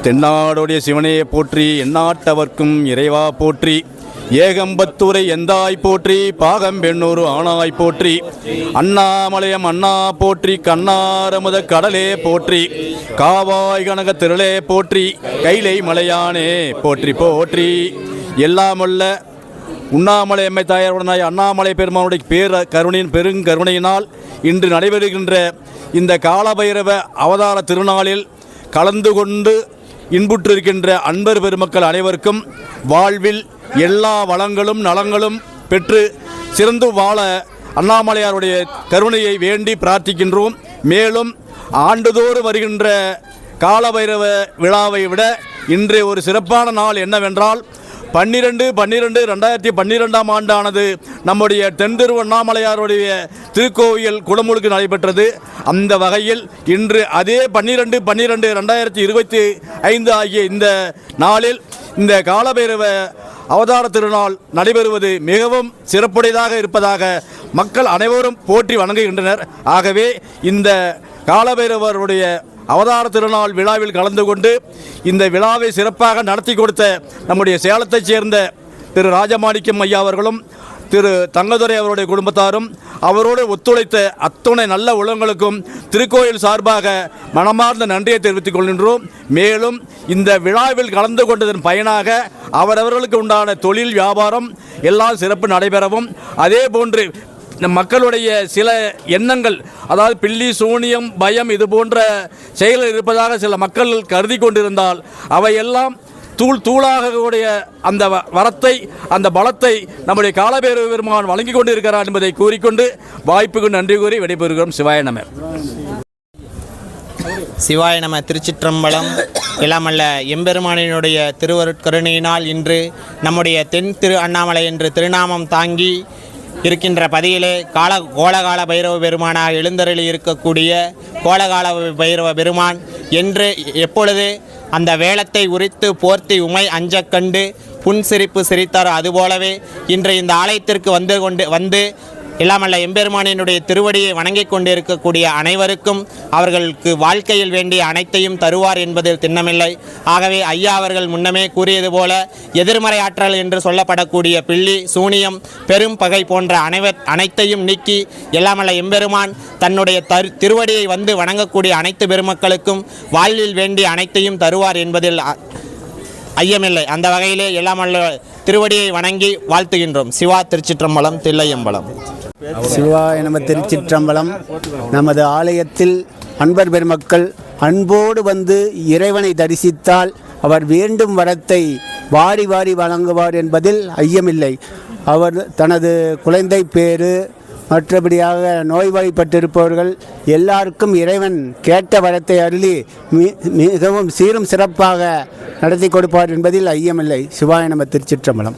தென்னாடுடைய சிவனையை போற்றி, எந்நாட்டவர்க்கும் இறைவா போற்றி. ஏகம்பத்தூரை எந்தாய் போற்றி, பாகம் பெண்ணூறு ஆனாய் போற்றி. அண்ணாமலையம் அண்ணா போற்றி, கண்ணாரமுத கடலே போற்றி. காவாய் கனக திரளே போற்றி, கைலை மலையானே போற்றி போற்றி. எல்லாமுள்ள உண்ணாமலை எம்மை தாயாருடனாய் அண்ணாமலை பெருமானுடைய பெருங்கருணையினால் இன்று நடைபெறுகின்ற இந்த காலபைரவ அவதார திருநாளில் கலந்து கொண்டு இன்புற்றிருக்கின்ற அன்பர் பெருமக்கள் அனைவருக்கும் வாழ்வில் எல்லா வளங்களும் நலங்களும் பெற்று சிறந்து வாழ அண்ணாமலையாருடைய கருணையை வேண்டி பிரார்த்திக்கின்றோம். மேலும் ஆண்டுதோறும் வருகின்ற காலபைரவ விழாவை விட இன்றைய ஒரு சிறப்பான நாள் என்னவென்றால் 12/12/2012 ஆண்டானது நம்முடைய தென்திரு அண்ணாமலையாருடைய திருக்கோவில் குடமுழுக்கு நடைபெற்றது. அந்த வகையில் இன்று அதே 12/12/2025 ஆகிய இந்த நாளில் இந்த காலபைரவ அவதார திருநாள் நடைபெறுவது மிகவும் சிறப்புடையதாக இருப்பதாக மக்கள் அனைவரும் போற்றி வணங்குகின்றனர். ஆகவே இந்த காலபைரவருடைய அவதார திருநாள் விழாவில் கலந்து கொண்டு இந்த விழாவை சிறப்பாக நடத்தி கொடுத்த நம்முடைய சேலத்தைச் சேர்ந்த திரு ராஜமாணிக்கம் ஐயா அவர்களும் திரு தங்கதுரை அவருடைய குடும்பத்தாரும் அவரோடு ஒத்துழைத்த அத்துணை நல்ல உள்ளங்களுக்கும் திருக்கோயில் சார்பாக மனமார்ந்த நன்றியை தெரிவித்துக் கொள்கின்றோம். மேலும் இந்த விழாவில் கலந்து கொண்டதன் பயனாக அவரவர்களுக்கு உண்டான தொழில் வியாபாரம் எல்லாம் சிறப்பு நடைபெறவும், அதே போன்று மக்களுடைய சில எண்ணங்கள், அதாவது பில்லி சூனியம் பயம் இது போன்ற செயல்கள் இருப்பதாக சில மக்கள் கருதி கொண்டிருந்தால் அவையெல்லாம் தூளாக கூடிய அந்த வரத்தை அந்த பலத்தை நம்முடைய காலபைரவ பெருமான் வழங்கி கொண்டிருக்கிறார் என்பதை கூறிக்கொண்டு வாய்ப்புக்கு நன்றி கூறி விடைபெறுகிறோம். சிவாய நம. சிவாய நம. திருச்சிற்றம்பலம். இல்லாமல்ல எம்பெருமானினுடைய திருவருட்கருணையினால் இன்று நம்முடைய தென் திரு அண்ணாமலை என்று திருநாமம் தாங்கி இருக்கின்ற பதியிலே கோலகால பைரவ பெருமானாக எழுந்தருளி இருக்கக்கூடிய கோலகால பைரவ பெருமான் என்று எப்பொழுது அந்த வேளத்தை உரித்து போர்த்தி உமை அஞ்சக் கண்டு புன்சிரிப்பு சிரித்தாரோ அதுபோலவே இன்று இந்த ஆலயத்திற்கு வந்து இல்லாமல்ல எம்பெருமானினுடைய திருவடியை வணங்கிக் கொண்டிருக்கக்கூடிய அனைவருக்கும் அவர்களுக்கு வாழ்க்கையில் வேண்டிய அனைத்தையும் தருவார் என்பதில் திண்ணமில்லை. ஆகவே ஐயா அவர்கள் முன்னமே கூறியது போல எதிர்மறை ஆற்றல் என்று சொல்லப்படக்கூடிய பில்லி சூனியம் பெரும் பகை போன்ற அனைத்தையும் நீக்கி எல்லாமல்ல எம்பெருமான் தன்னுடைய திருவடியை வந்து வணங்கக்கூடிய அனைத்து பெருமக்களுக்கும் வாழ்வில் வேண்டிய அனைத்தையும் தருவார் என்பதில் ஐயமில்லை. அந்த வகையிலே எல்லாமல்ல திருவடியை வணங்கி வாழ்த்துகின்றோம். சிவா. திருச்சிற்றம்பலம். தில்லையம்பலம். சிவாய நம. திருச்சிற்றம்பலம். நமது ஆலயத்தில் அன்பர் பெருமக்கள் அன்போடு வந்து இறைவனை தரிசித்தால் அவர் வேண்டும் வரத்தை வாரி வாரி வழங்குவார் என்பதில் ஐயமில்லை. அவர் தனது குழந்தை பேறு மற்றபடியாக நோய்வாய்ப்பட்டிருப்பவர்கள் எல்லாருக்கும் இறைவன் கேட்ட வரத்தை அருளி மிகவும் சீரும் சிறப்பாக நடத்தி கொடுப்பார் என்பதில் ஐயமில்லை. சிவாய நம. திருச்சிற்றம்பலம்.